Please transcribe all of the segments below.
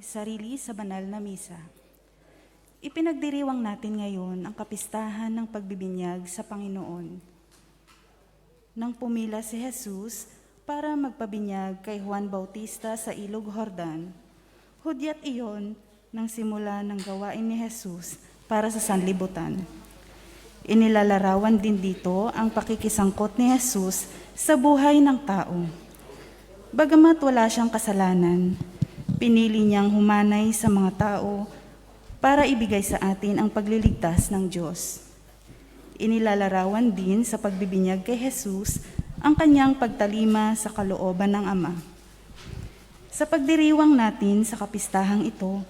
Sarili sa banal na misa. Ipinagdiriwang natin ngayon ang kapistahan ng pagbibinyag sa Panginoon. Nang pumila si Jesus para magpabinyag kay Juan Bautista sa Ilog Jordan, hudyat iyon ng simula ng gawain ni Jesus para sa sanlibutan. Inilalarawan din dito ang pakikisangkot ni Jesus sa buhay ng tao. Bagamat wala siyang kasalanan, pinili niyang humanay sa mga tao para ibigay sa atin ang pagliligtas ng Diyos. Inilalarawan din sa pagbibinyag kay Jesus ang kanyang pagtalima sa kalooban ng Ama. Sa pagdiriwang natin sa kapistahang ito,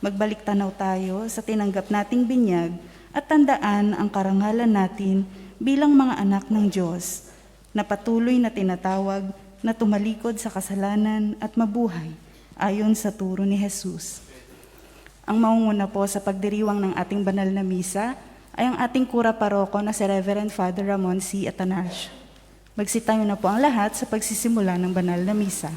magbalik tanaw tayo sa tinanggap nating binyag at tandaan ang karangalan natin bilang mga anak ng Diyos na patuloy na tinatawag na tumalikod sa kasalanan at mabuhay ayon sa turo ni Jesus. Ang maunguna po sa pagdiriwang ng ating banal na misa ay ang ating kura paroko na si Reverend Father Ramon C. Atanasio. Magsitayo na po ang lahat sa pagsisimula ng banal na misa.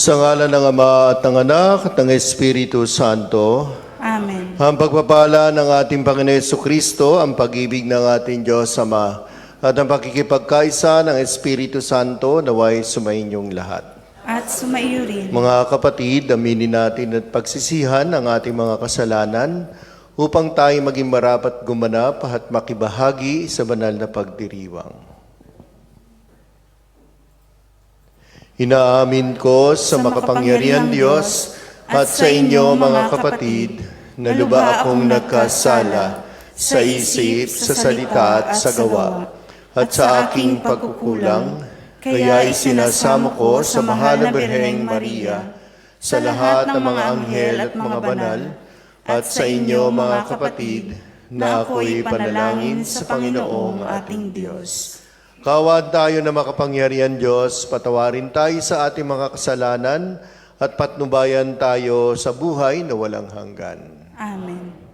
Sa ngalan ng Ama at ng Anak at ng Espiritu Santo. Amen. Ang pagpapala ng ating Panginoon Jesucristo, ang pag-ibig ng ating Diyos Ama, at ang pakikipagkaisa ng Espiritu Santo naway sumainyong lahat. At sumaiyo rin. Mga kapatid, aminin natin at pagsisihan ang ating mga kasalanan upang tayo maging marapat gumanap at makibahagi sa banal na pagdiriwang. Inaamin ko sa makapangyarihan Diyos at sa inyo mga kapatid na lubha akong nagkasala sa isip, sa salita at sa gawa at sa aking pagkukulang, kaya isinasamo ko sa mahal na Birheng Maria, sa lahat ng mga anghel at mga banal, at sa inyo mga kapatid na ako'y panalangin sa Panginoong ating Diyos. Kawad tayo na makapangyarihan Diyos, patawarin tayo sa ating mga kasalanan at patnubayan tayo sa buhay na walang hanggan. Amen.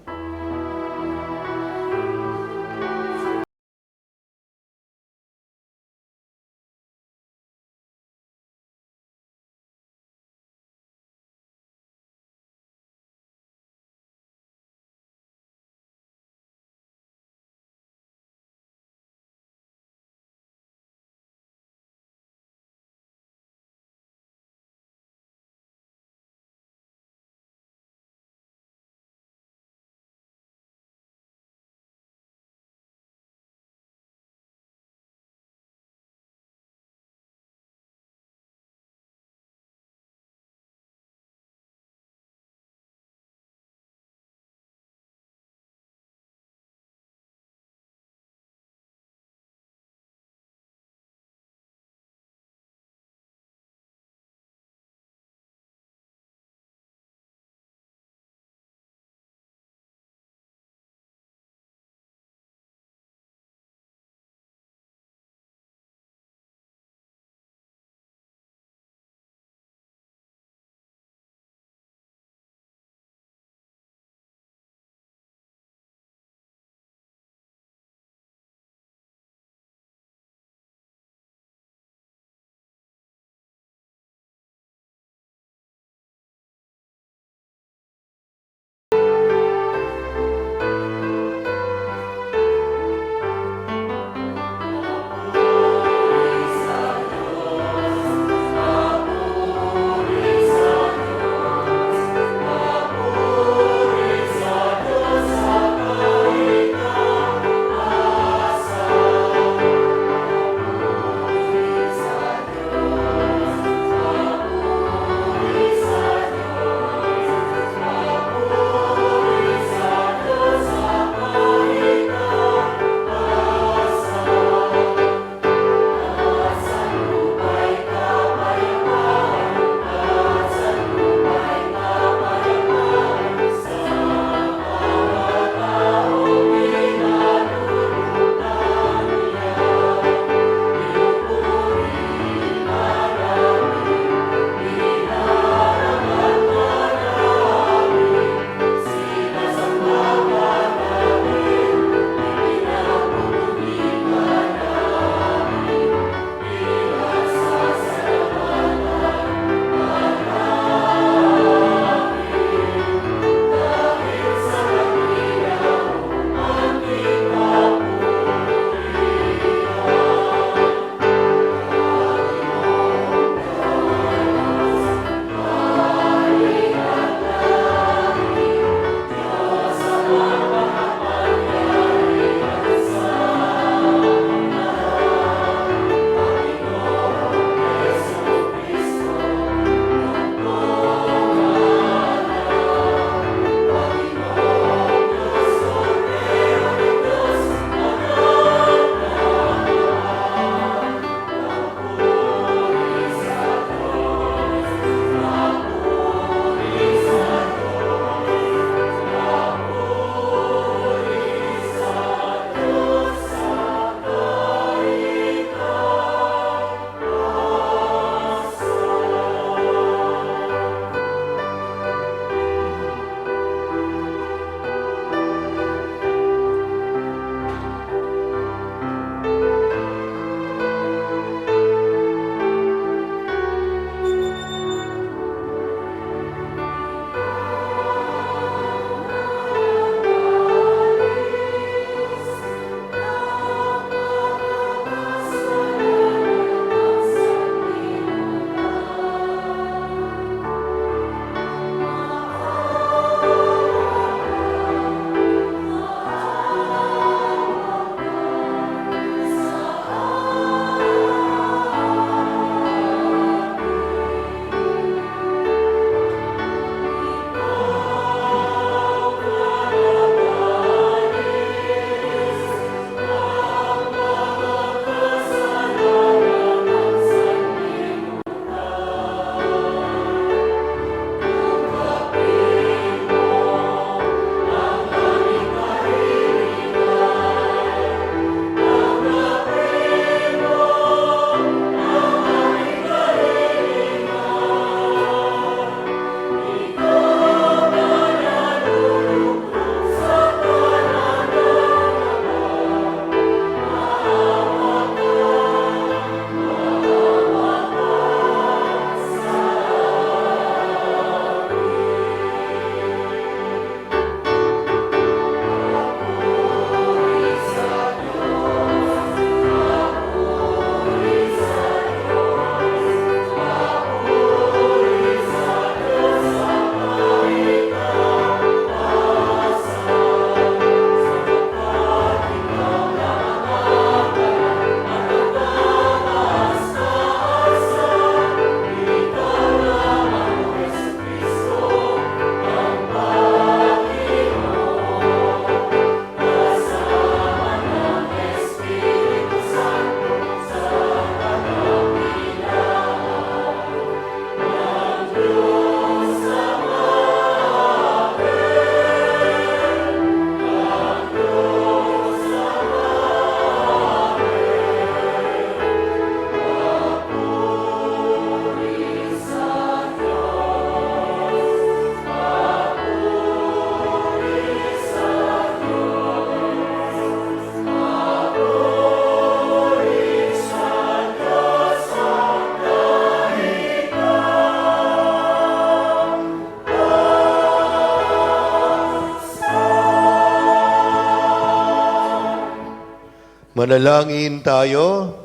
Manalangin tayo.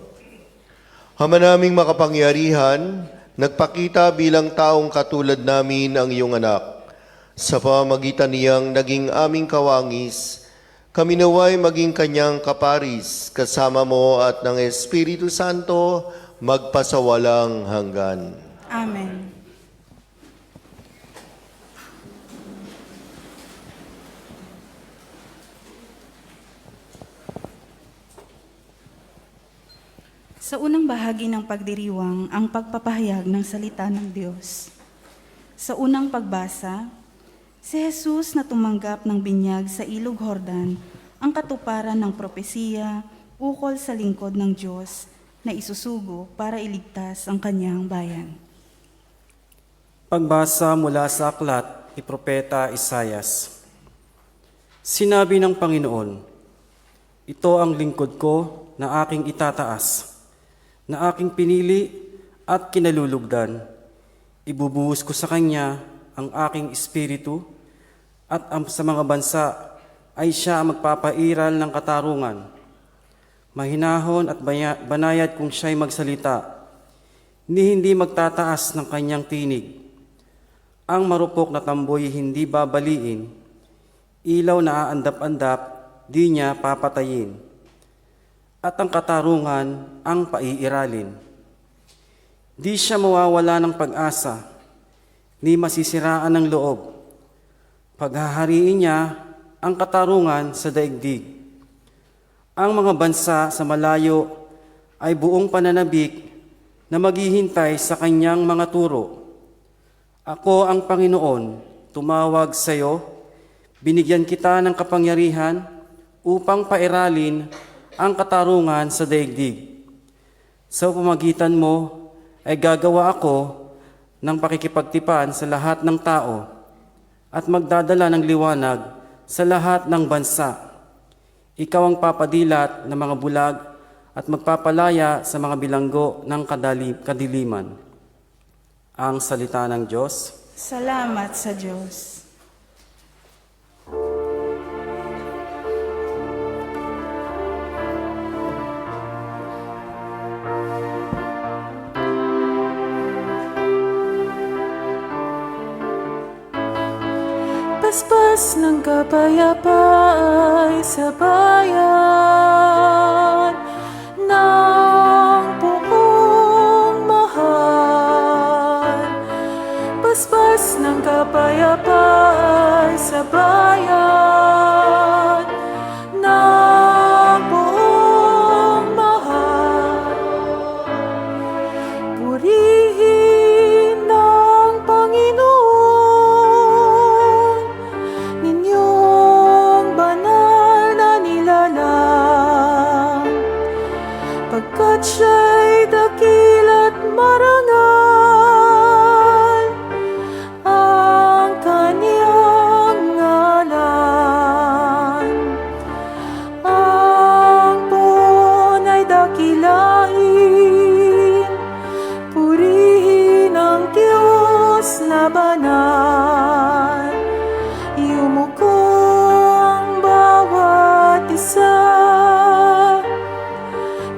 Ama naming makapangyarihan, nagpakita bilang taong katulad namin ang iyong anak. Sa pamamagitan niyang naging aming kawangis, kami naway maging kanyang kaparis, kasama mo at ng Espiritu Santo, magpasawalang hanggan. Amen. Sa unang bahagi ng pagdiriwang, ang pagpapahayag ng salita ng Diyos. Sa unang pagbasa, si Jesus na tumanggap ng binyag sa Ilog Jordan, ang katuparan ng propesiya ukol sa lingkod ng Diyos na isusugo para iligtas ang kanyang bayan. Pagbasa mula sa aklat ni Propeta Isaias. Sinabi ng Panginoon, "Ito ang lingkod ko na aking itataas, na aking pinili at kinalulugdan. Ibubuhos ko sa kanya ang aking espiritu, at sa mga bansa ay siya ang magpapairal ng katarungan. Mahinahon at banayad kung siya'y magsalita, ni hindi magtataas ng kanyang tinig. Ang marupok na tamboy hindi babaliin, ilaw na aandap-andap, di niya papatayin. At ang katarungan ang paiiralin. Di siya mawawala ng pag-asa, ni masisiraan ng loob. Paghahariin niya ang katarungan sa daigdig. Ang mga bansa sa malayo ay buong pananabik na maghihintay sa kanyang mga turo. Ako ang Panginoon, tumawag sa iyo, binigyan kita ng kapangyarihan upang pairalin ang katarungan sa daigdig. Sa pamagitan mo ay gagawa ako ng pakikipagtipan sa lahat ng tao at magdadala ng liwanag sa lahat ng bansa. Ikaw ang papadilat ng mga bulag at magpapalaya sa mga bilanggo ng kadiliman." Ang salita ng Diyos. Salamat sa Diyos. Paspas ng kapayapaan sa bayan ng buong mahal. Paspas ng kapayapaan sa bayan ng buong mahal. Purihin ng Panginoon ninyong banal na nilalang, pagkat siya'y dakila't marangal, ang kaniyang ngalan. Ang puon ay dakilain, purihin ang Diyos na banal. Yumuko ang bawat isa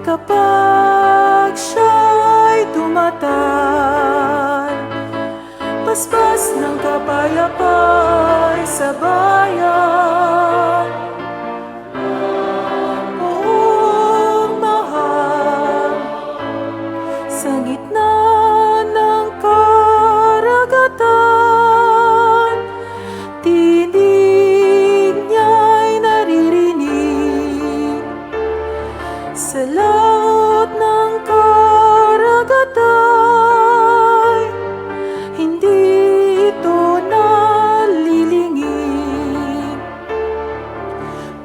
kapag siya'y tumatal. Paspas ng kapayapaan sa bayan, buong mahal. Sa gitna ng karagatan, tinig niya'y naririnig. Sa laot ng karagatan, hindi ito nalilingig.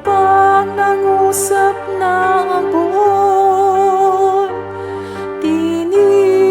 Pag nangusap na ang buon, tinig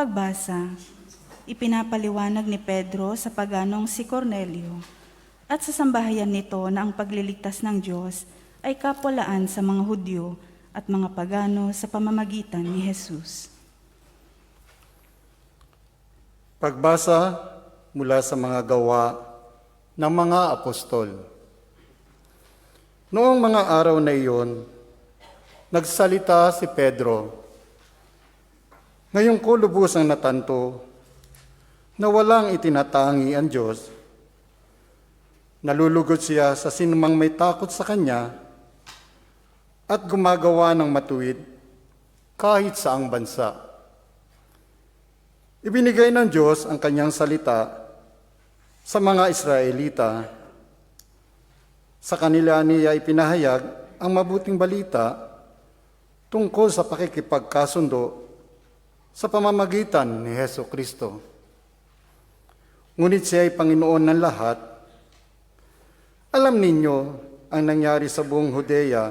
pagbasa, ipinapaliwanag ni Pedro sa paganong si Cornelio at sa sambahayan nito na ang pagliligtas ng Diyos ay kapulaan sa mga Hudyo at mga pagano sa pamamagitan ni Jesus. Pagbasa mula sa mga gawa ng mga apostol. Noong mga araw na iyon, nagsalita si Pedro. Ngayong ko lubusang natanto na walang itinatangi ang Diyos. Nalulugod siya sa sinumang may takot sa Kanya at gumagawa ng matuwid kahit saang bansa. Ibinigay ng Diyos ang Kanyang salita sa mga Israelita. Sa kanila niya ipinahayag ang mabuting balita tungkol sa pakikipagkasundo sa pamamagitan ni Hesus Kristo. Ngunit siya ay Panginoon ng lahat. Alam ninyo ang nangyari sa buong Judea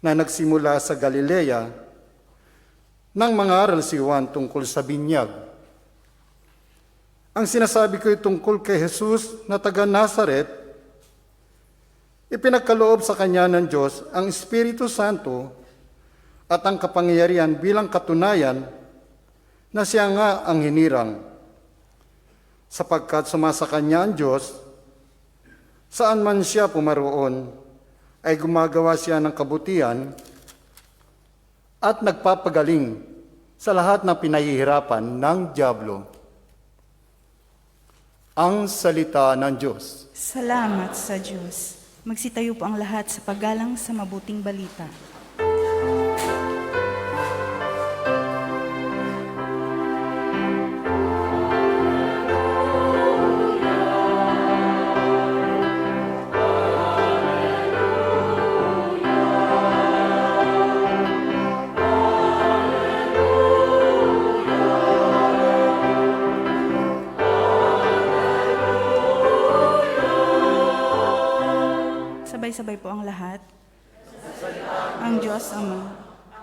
na nagsimula sa Galilea nang mangaral si Juan tungkol sa binyag. Ang sinasabi ko ay tungkol kay Jesus na taga Nazaret. Ipinagkaloob sa kanya ng Diyos ang Espiritu Santo at ang kapangyarihan bilang katunayan na siya nga ang hinirang. Sapagkat sumasa kanya ang Diyos, saan man siya pumaroon, ay gumagawa siya ng kabutihan at nagpapagaling sa lahat ng pinahihirapan ng dyablo. Ang salita ng Diyos. Salamat sa Diyos. Magsitayo po ang lahat sa paggalang sa mabuting balita. Sabay-sabay po ang lahat. Ang Diyos Ama,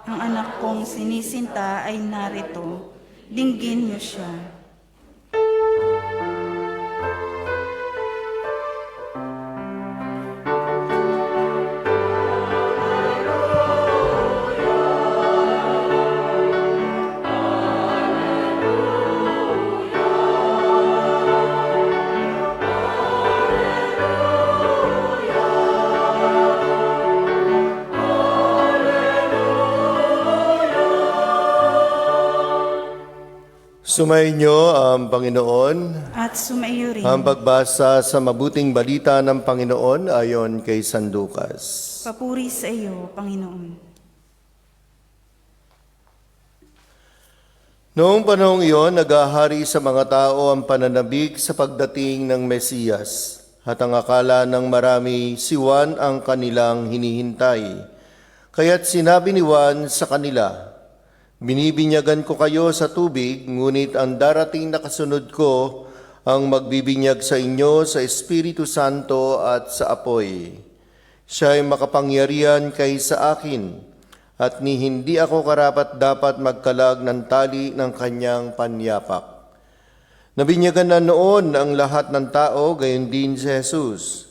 ang anak kong sinisinta ay narito. Dinggin niyo siya. Sumainyo ang Panginoon. At sumaiyo rin. Ang pagbasa sa mabuting balita ng Panginoon ayon kay San Lucas. Papuri sa iyo, Panginoon. Noong panahong iyon, naghahari sa mga tao ang pananabik sa pagdating ng Mesiyas. At ang akala ng marami, si Juan ang kanilang hinihintay. Kaya't sinabi ni Juan sa kanila, "Binibinyagan ko kayo sa tubig, ngunit ang darating na kasunod ko ang magbibinyag sa inyo sa Espiritu Santo at sa apoy. Siya ay makapangyarihan kaysa akin, at ni hindi ako karapat-dapat magkalag ng tali ng kanyang panyapak." Nabinyagan na noon ang lahat ng tao, gayon din si Jesus.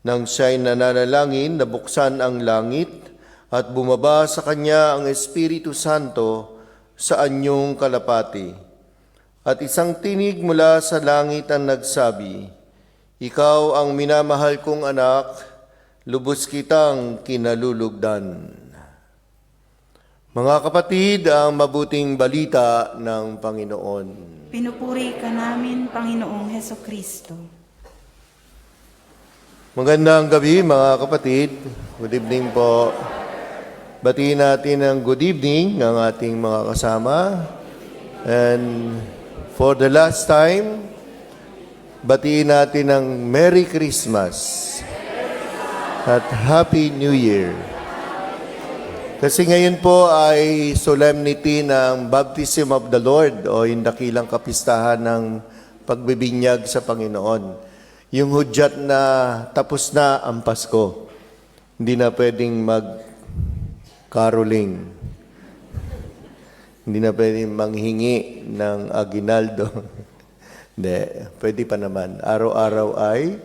Nang siya'y nananalangin, nabuksan ang langit, at bumaba sa kanya ang Espiritu Santo sa anyong kalapati. At isang tinig mula sa langit ang nagsabi, "Ikaw ang minamahal kong anak, lubos kitang kinalulugdan." Mga kapatid, ang mabuting balita ng Panginoon. Pinupuri ka namin, Panginoong Hesukristo. Magandang gabi mga kapatid. Good evening po. Batiin natin ng good evening ang ating mga kasama. And for the last time, batiin natin ng Merry Christmas at Happy New Year. Kasi ngayon po ay solemnity ng Baptism of the Lord o yung dakilang kapistahan ng pagbibinyag sa Panginoon. Yung hudyat na tapos na ang Pasko. Hindi na pwedeng mag-caroling. Hindi na pwede manghingi ng aginaldo. Hindi, pwede pa naman. Araw-araw ay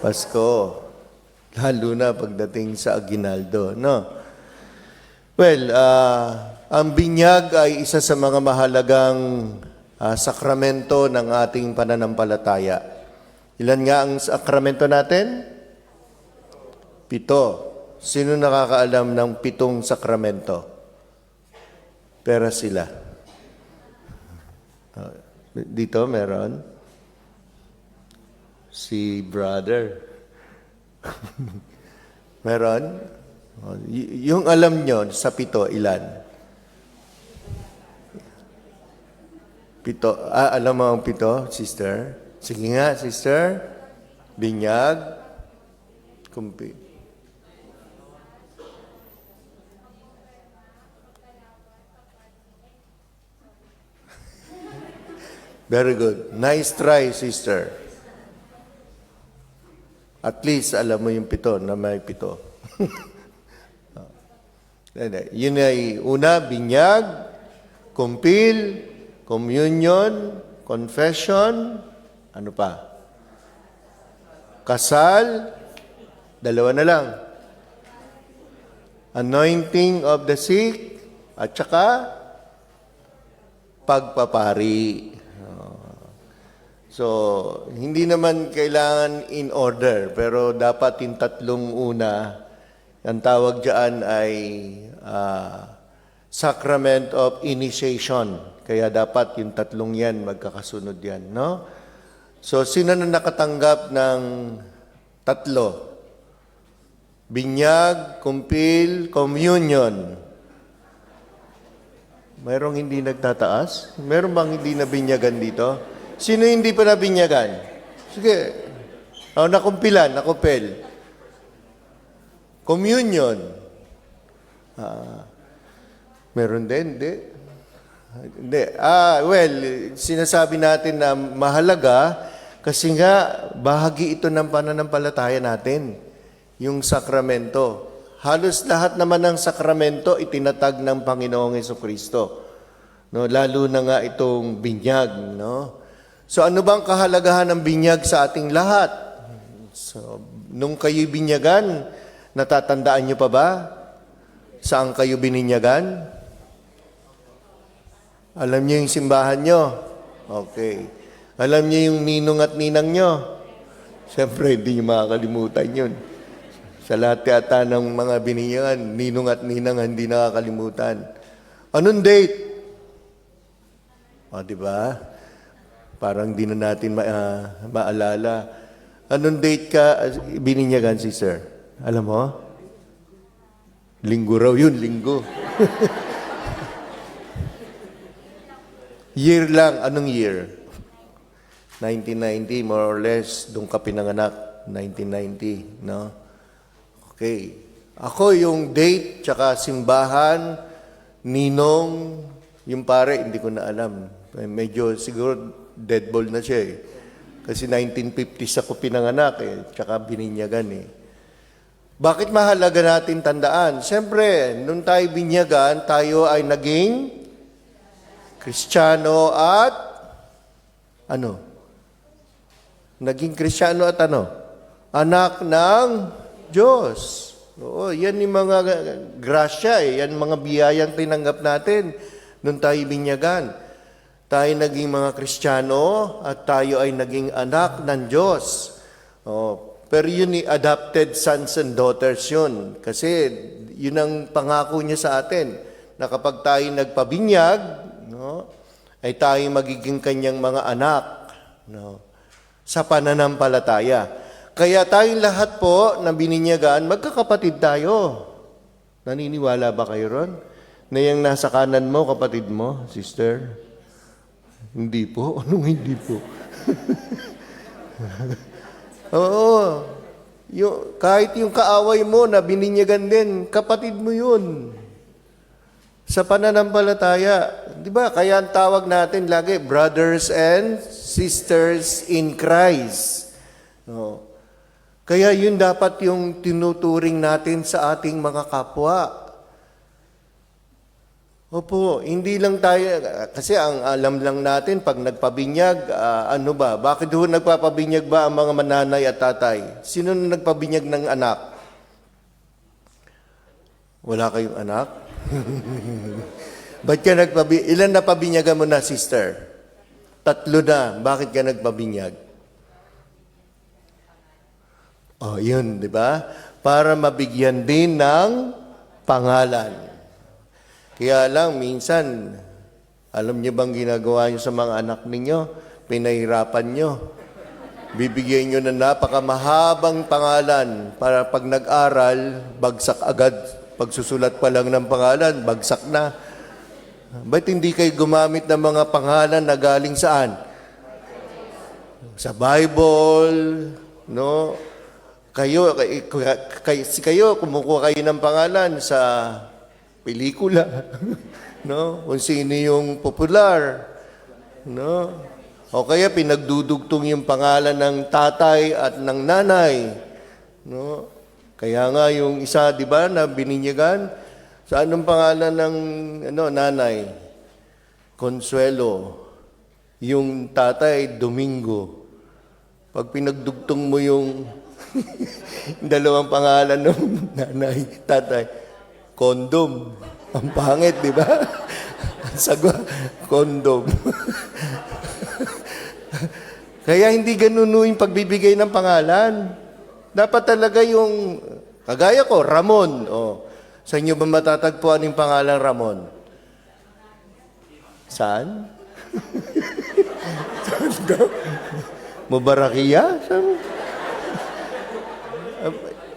Pasko. Lalo na pagdating sa aginaldo, no? Well, ang binyag ay isa sa mga mahalagang sakramento ng ating pananampalataya. Ilan nga ang sakramento natin? 7. Sino nakakaalam ng 7 sakramento? Pera sila. Dito meron. Si brother. Meron. Yung alam nyo sa 7, ilan? 7. Alam mo ang 7, sister? Sige nga, sister. Binyag. Kumpi. Very good. Nice try, sister. At least, alam mo yung 7 na may 7. Yun ay una, binyag, kumpil, communion, confession, ano pa? Kasal, 2 na lang. Anointing of the sick, at saka pagpapari. So, hindi naman kailangan in order, pero dapat yung 3 una, ang tawag dyan ay Sacrament of Initiation. Kaya dapat yung 3 yan, magkakasunod yan, no? So, sino na nakatanggap ng 3? Binyag, kumpil, communion. Mayroong hindi nagtataas? Mayroong bang hindi nabinyagan dito? Sino hindi pa nabinyagan? Sige. Nakumpilan, nakumpil. Communion. Meron din, hindi. Hindi. Well, sinasabi natin na mahalaga kasi nga bahagi ito ng pananampalataya natin, yung sakramento. Halos lahat naman ng sakramento itinatag ng Panginoong Jesucristo. No, lalo na nga itong binyag, no? So ano bang kahalagahan ng binyag sa ating lahat? So, nung kayo binyagan, natatandaan niyo pa ba? Saan kayo bininyagan? Alam niyo yung simbahan niyo? Okay. Alam niyo yung ninong at ninang niyo? Siyempre, hindi niyo makakalimutan yun. Sa lahat yata ng mga bininyagan, ninong at ninang hindi nakakalimutan. Anong date? O, di ba? Parang di na natin maalala. Anong date ka bininyagan, sister? Alam mo? Linggo raw yun, linggo. Year lang. Anong year? 1990, more or less. Doon ka pinanganak. 1990, no? Okay. Ako yung date, tsaka simbahan, ninong, yung pare, hindi ko na alam. Medyo siguro dead ball na siya eh. Kasi 1950s ako pinanganak eh, tsaka bininyagan eh. Bakit mahalaga natin tandaan? Siyempre, nung tayo binyagan, tayo ay naging Kristiyano at ano? Naging Kristiyano at ano? Anak ng Diyos. Oo, yan yung mga grasya eh. Yan mga biyayang tinanggap natin nung tayo binyagan. Tayo naging mga Kristiyano at tayo ay naging anak ng Diyos. Pero yun adopted sons and daughters yun. Kasi yun ang pangako niya sa atin na kapag tayo nagpabinyag, no, ay tayo magiging kanyang mga anak, no, sa pananampalataya. Kaya tayong lahat po na bininyagan, magkakapatid tayo. Naniniwala ba kayo ron? Na yung nasa kanan mo, kapatid mo, sister? Hindi po? Anong hindi po? Oo. Kahit yung kaaway mo na bininyagan din, kapatid mo yun. Sa pananampalataya. Di ba? Kaya ang tawag natin lagi, brothers and sisters in Christ. No. Kaya yun dapat yung tinuturing natin sa ating mga kapwa. Opo, hindi lang tayo, kasi ang alam lang natin, pag nagpabinyag, ano ba? Bakit ho nagpapabinyag ba ang mga mananay at tatay? Sino na nagpabinyag ng anak? Wala kayong anak? Ba't ka ilan na pabinyagan mo na, sister? 3 na. Bakit ka nagpabinyag? Oh, yun, di ba? Para mabigyan din ng pangalan. Kaya lang, minsan, alam niyo bang ginagawa niyo sa mga anak ninyo? Pinahirapan niyo. Bibigyan niyo na napakamahabang pangalan para pag nag-aral, bagsak agad. Pagsusulat pa lang ng pangalan, bagsak na. Ba't hindi kayo gumamit ng mga pangalan na galing saan? Sa Bible, no? Kayo, kumukuha kayo ng pangalan sa pelikula, no? Kung sino yung popular, no? O kaya pinagdudugtong yung pangalan ng tatay at ng nanay, no? Kaya nga yung isa, di ba, na bininyagan, sa anong pangalan ng nanay? Consuelo. Yung tatay, Domingo. Pag pinagdugtong mo yung dalawang pangalan ng nanay, tatay, Kondom. Ang pangit, di ba? Sagwa, kondom. Kaya hindi ganun yung pagbibigay ng pangalan. Dapat talaga yung, kagaya ko, Ramon. O, sa inyo ba matatagpuan yung pangalan Ramon? Saan? Mubarakiya? Saan?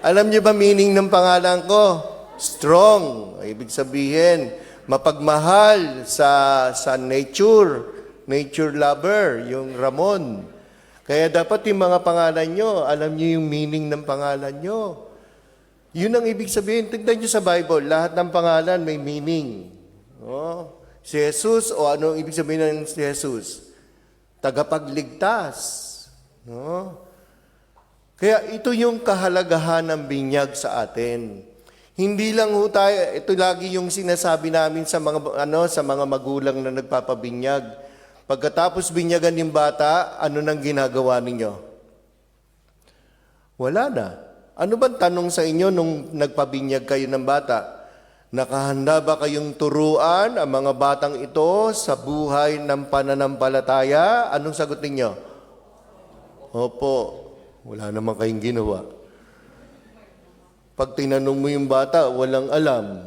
Alam niyo ba meaning ng pangalan ko? Strong. Ibig sabihin, mapagmahal sa nature. Nature lover, yung Ramon. Kaya dapat yung mga pangalan nyo, alam nyo yung meaning ng pangalan nyo. Yun ang ibig sabihin. Tignan nyo sa Bible, lahat ng pangalan may meaning. Oh. Si Jesus, o ano ang ibig sabihin ng si Jesus? Tagapagligtas. No? Kaya ito yung kahalagahan ng binyag sa atin. Hindi lang ho tayo, ito lagi yung sinasabi namin sa mga magulang na nagpapabinyag. Pagkatapos binyagan yung bata, ano nang ginagawa ninyo? Wala na. Ano bang tanong sa inyo nung nagpabinyag kayo ng bata? Nakahanda ba kayong turuan ang mga batang ito sa buhay ng pananampalataya? Anong sagot ninyo? Opo. Wala naman kayong ginawa. Pag tinanong mo yung bata, walang alam.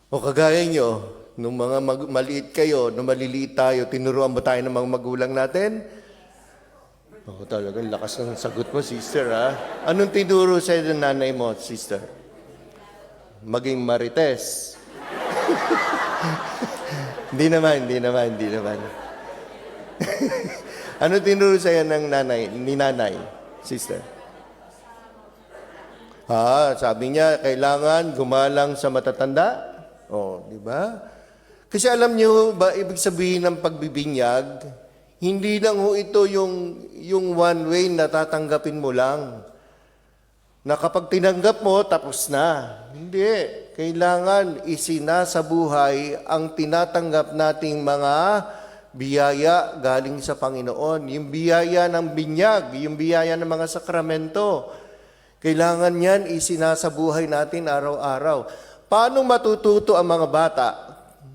O kagaya nyo, nung mga maliit kayo, nung maliliit tayo, tinuruan ba tayo ng mga magulang natin? Ako talagang lakas ng sagot mo, sister, ha? Anong tinuro sa'yo ng nanay mo, sister? Maging marites. Hindi naman. Anong tinuro sa'yo ng ni nanay, sister? Sabi niya, kailangan gumalang sa matatanda. Di ba? Kasi alam niyo ba, ibig sabihin ng pagbibinyag, hindi lang ho ito yung one way na tatanggapin mo lang. Na kapag tinanggap mo, tapos na. Hindi. Kailangan isinasabuhay ang tinatanggap nating mga biyaya galing sa Panginoon. Yung biyaya ng binyag, yung biyaya ng mga sakramento. Kailangan yan isinasabuhay natin araw-araw. Paano matututo ang mga bata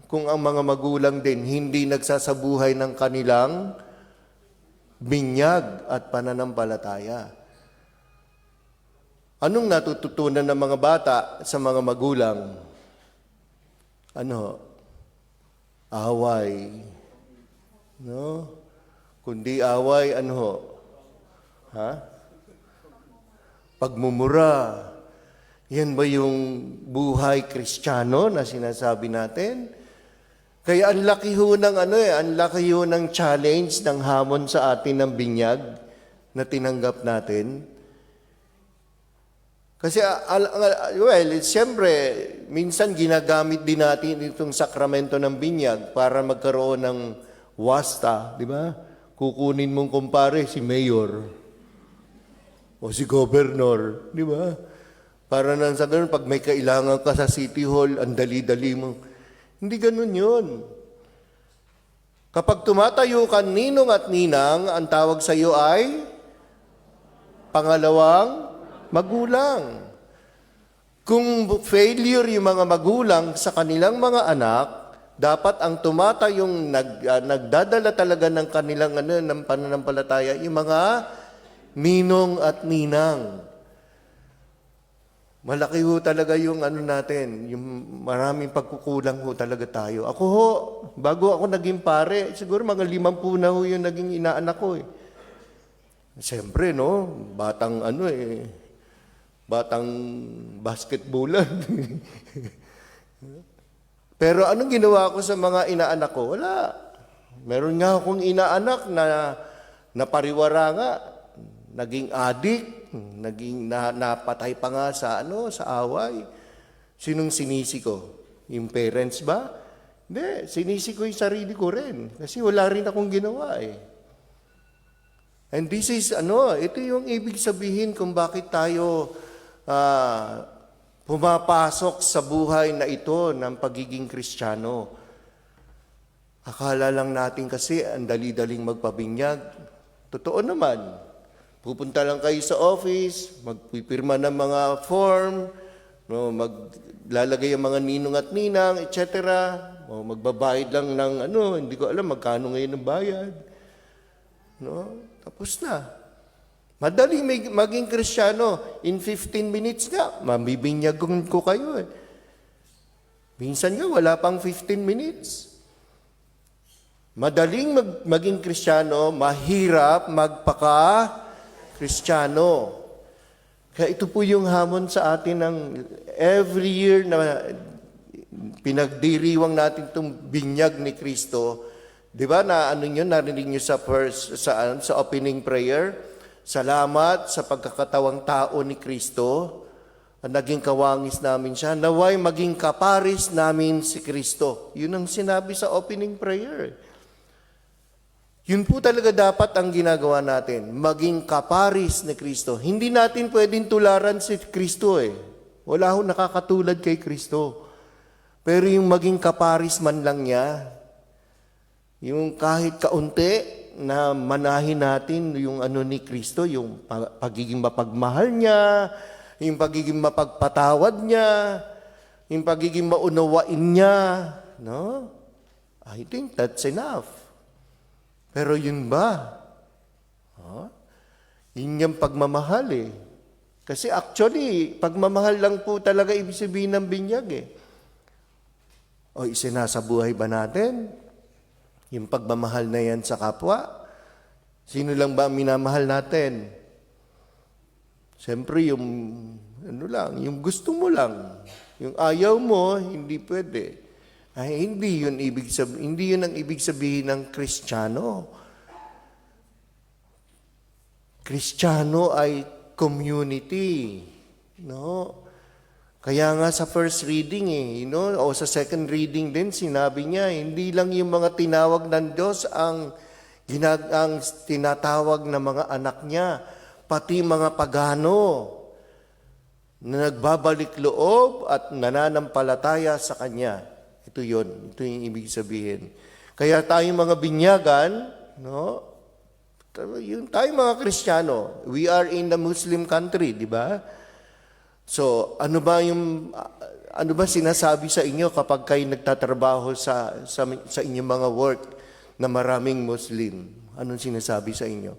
kung ang mga magulang din hindi nagsasabuhay ng kanilang binyag at pananampalataya? Anong natututunan ng mga bata sa mga magulang? Away. No? Kundi away, pagmumura. Yan ba yung buhay Kristiyano na sinasabi natin? Kaya ang laki ho ng challenge, ng hamon sa atin ng binyag na tinanggap natin. Kasi, siyempre, minsan ginagamit din natin itong sakramento ng binyag para magkaroon ng wasta, di ba? Kukunin mong kumpare si mayor o si governor, di ba? Para nang sa ganun, pag may kailangan ka sa City Hall, ang dali-dali mo. Hindi ganun yun. Kapag tumatayo ka ninong at ninang, ang tawag sa iyo ay pangalawang magulang. Kung failure yung mga magulang sa kanilang mga anak, dapat ang tumatayong nagdadala talaga ng kanilang ng pananampalataya, yung mga ninong at ninang. Malaki ho talaga yung natin, yung maraming pagkukulang ho talaga tayo. Ako ho, bago ako naging pare, siguro mga 50 na ho yung naging inaanak ko eh. Siyempre, no, batang basketballan. Pero anong ginawa ko sa mga inaanak ko? Wala. Meron nga akong inaanak na pariwara nga, naging adik, napatay pa nga sa away. Sinong sinisi ko? Yung parents ba? Hindi, sinisi ko yung sarili ko rin. Kasi wala rin akong ginawa eh. And this is, ito yung ibig sabihin kung bakit tayo pumapasok sa buhay na ito ng pagiging Kristiyano. Akala lang natin kasi ang dali-daling magpabinyag. Totoo naman. Pupunta lang kayo sa office, magpipirma ng mga form, maglalagay ang mga ninong at ninang, etc. O magbabayad lang ng hindi ko alam magkano ngayon ang bayad. Tapos na. Madaling maging Kristiyano. In 15 minutes nga, mabibinyagon ko kayo eh. Minsan nga, wala pang 15 minutes. Madaling maging Kristiyano, mahirap magpaka-Kristiyano. Kaya ito po yung hamon sa atin ng every year na pinagdiriwang natin itong binyag ni Kristo. Di ba narinig nyo sa opening prayer? Salamat sa pagkakatawang tao ni Kristo. Naging kawangis namin siya. Naway maging kaparis namin si Kristo. Yun ang sinabi sa opening prayer. Yun po talaga dapat ang ginagawa natin. Maging kaparis ni Kristo. Hindi natin pwedeng tularan si Kristo eh. Wala ho nakakatulad kay Kristo. Pero yung maging kaparis man lang niya, yung kahit kaunti na manahin natin yung ni Kristo, yung pagiging mapagmahal niya, yung pagiging mapagpatawad niya, yung pagiging maunawain niya, no? I think that's enough. Pero yun ba? Yun yung pagmamahal eh. Kasi actually, pagmamahal lang po talaga ibig sabihin ng binyag eh. O isinasabuhay ba natin? Yung pagmamahal na yan sa kapwa? Sino lang ba ang minamahal natin? Siyempre, yung yung gusto mo lang. Yung ayaw mo, hindi pwede. Ay, hindi yun ang ibig sabihin ng Kristiyano. Kristiyano ay community. No? Kaya nga sa first reading o sa second reading din, sinabi niya, hindi lang yung mga tinawag ng Diyos ang tinatawag na mga anak niya, pati mga pagano na nagbabalik loob at nananampalataya sa Kanya. Ito yun. Ito yung ibig sabihin. Kaya tayong mga binyagan, tayong mga Kristiyano, we are in the Muslim country, di ba? So, ano ba sinasabi sa inyo kapag kayo nagtatrabaho sa inyong mga work na maraming Muslim? Anong sinasabi sa inyo?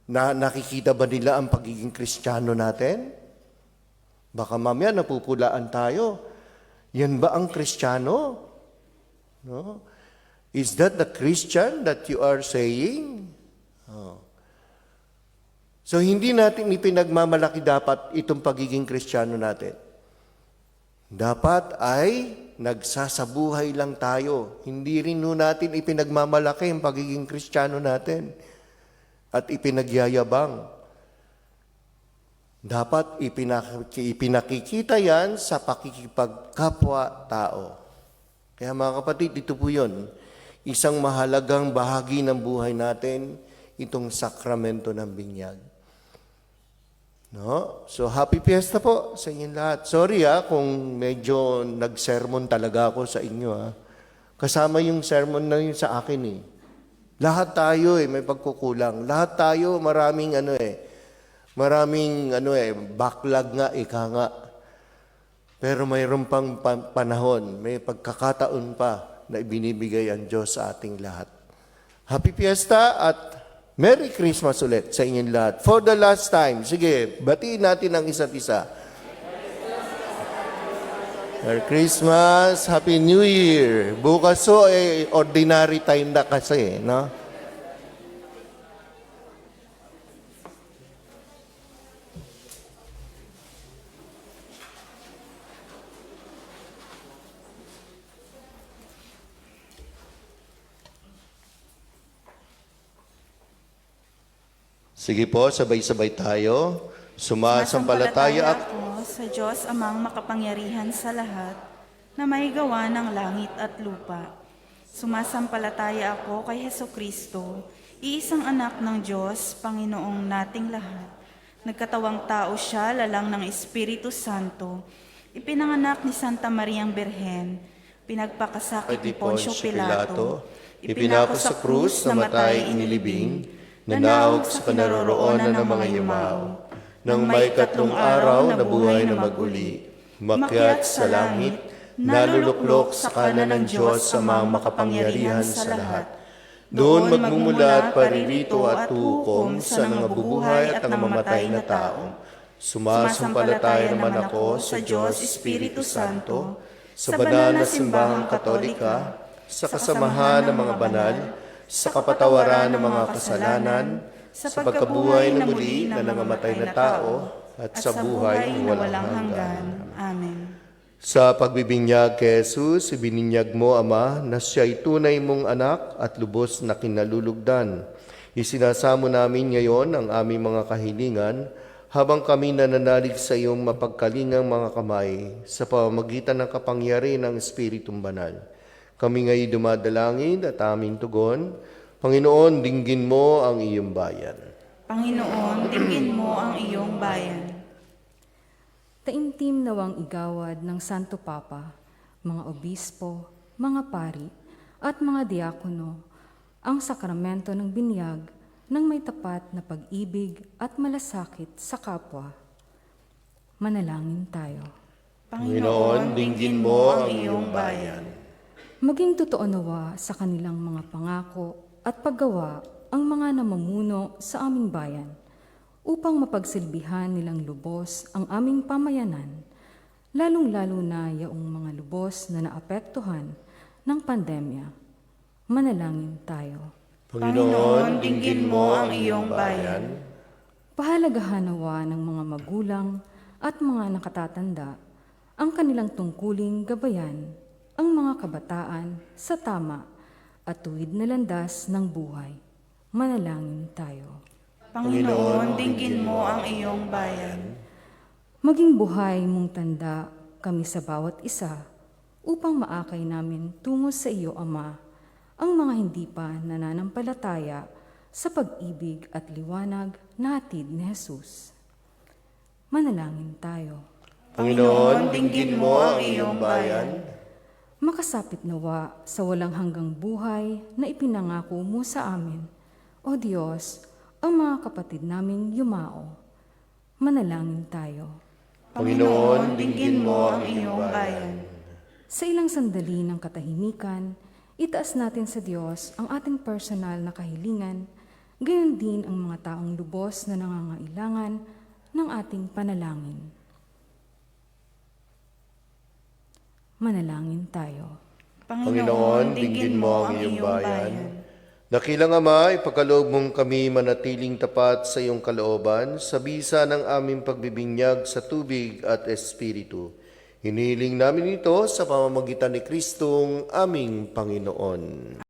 Nakikita ba nila ang pagiging Kristiyano natin? Baka mamaya napupulaan tayo. Yan ba ang Kristiyano? No? Is that the Christian that you are saying? So, hindi natin ipinagmamalaki dapat itong pagiging Kristiyano natin. Dapat ay nagsasabuhay lang tayo. Hindi rin natin ipinagmamalaki ang pagiging Kristiyano natin at ipinagyayabang. Dapat ipinakikita yan sa pakikipagkapwa-tao. Kaya mga kapatid, ito po yun. Isang mahalagang bahagi ng buhay natin, itong sakramento ng binyag. No? So, happy fiesta po sa inyong lahat. Sorry kung medyo nag-sermon talaga ako sa inyo Kasama yung sermon na yun sa akin Lahat tayo may pagkukulang. Lahat tayo maraming backlog nga, ika nga. Pero mayroon pang panahon, may pagkakataon pa na ibinibigay ang Diyos sa ating lahat. Happy Fiesta at Merry Christmas ulit sa inyong lahat. For the last time, sige, batiin natin ang isa't isa. Merry Christmas, Happy New Year. Bukas ordinary time na kasi, no? Sige po, sabay-sabay tayo. Sumasampalataya ako sa Diyos amang makapangyarihan sa lahat, na may gawa ng langit at lupa. Sumasampalataya ako kay Hesukristo, iisang anak ng Diyos, Panginoong nating lahat. Nagkatawang tao siya, lalang ng Espiritu Santo. Ipinanganak ni Santa Mariang Birhen, pinagpakasakit ni Poncio Pilato, ipinako sa krus, namatay, inilibing, nanaog sa kinaroroonan ng mga yumao. Nang may 3 araw na buhay na maguli, makyat sa langit, naluluklok sa kanan ng Diyos sa mga makapangyarihan sa lahat. Doon magmumula at paririto at hukom sa nangabubuhay at nangamatay na tao. Sumasampalataya naman ako sa Diyos Espiritu Santo, sa banal na simbahang katolika, sa kasamahan ng mga banal, sa kapatawaran ng mga kasalanan, sa pagkabuhay na muli na nangamatay na tao, at sa buhay na walang hanggan. Amen. Sa pagbibinyag kay Jesus, ibininyag mo, Ama, na siya'y tunay mong anak at lubos na kinalulugdan. Isinasamo namin ngayon ang aming mga kahilingan habang kami nananalig sa iyong mapagkalingang mga kamay sa pamamagitan ng kapangyarihan ng Espiritong Banal. Kami ngayon dumadalangin at aming tugon, Panginoon, dinggin mo ang iyong bayan. Panginoon, dinggin mo ang iyong bayan. Taimtim nawang igawad ng Santo Papa, mga obispo, mga pari, at mga diakono, ang sakramento ng binyag ng may tapat na pag-ibig at malasakit sa kapwa. Manalangin tayo. Panginoon, dinggin mo ang iyong bayan. Maging totoo nawa sa kanilang mga pangako at paggawa ang mga namumuno sa aming bayan upang mapagsilbihan nilang lubos ang aming pamayanan, lalong-lalo na yaong mga lubos na naapektuhan ng pandemya. Manalangin tayo. Panginoon, dinggin mo ang iyong bayan. Pahalagahan nawa ng mga magulang at mga nakatatanda ang kanilang tungkuling gabayan ang mga kabataan sa tama at tuwid na landas ng buhay. Manalangin tayo. Panginoon, dinggin mo ang iyong bayan. Maging buhay mong tanda kami sa bawat isa upang maakay namin tungo sa iyo, Ama, ang mga hindi pa nananampalataya sa pag-ibig at liwanag na hatid ni Jesus. Manalangin tayo. Panginoon, dinggin mo ang iyong bayan. Makasapit nawa sa walang hanggang buhay na ipinangako mo sa amin, O Diyos, ang mga kapatid naming yumao. Manalangin tayo. Panginoon, dinggin mo ang iyong bayan. Sa ilang sandali ng katahimikan, itaas natin sa Diyos ang ating personal na kahilingan, gayon din ang mga taong lubos na nangangailangan ng ating panalangin. Manalangin tayo. Panginoon, dinggin mo ang iyong bayan. Dakilang Ama, ipagkaloob mong kami manatiling tapat sa iyong kalooban sa bisa ng aming pagbibinyag sa tubig at espiritu. Hinihiling namin ito sa pamamagitan ni Kristong aming Panginoon.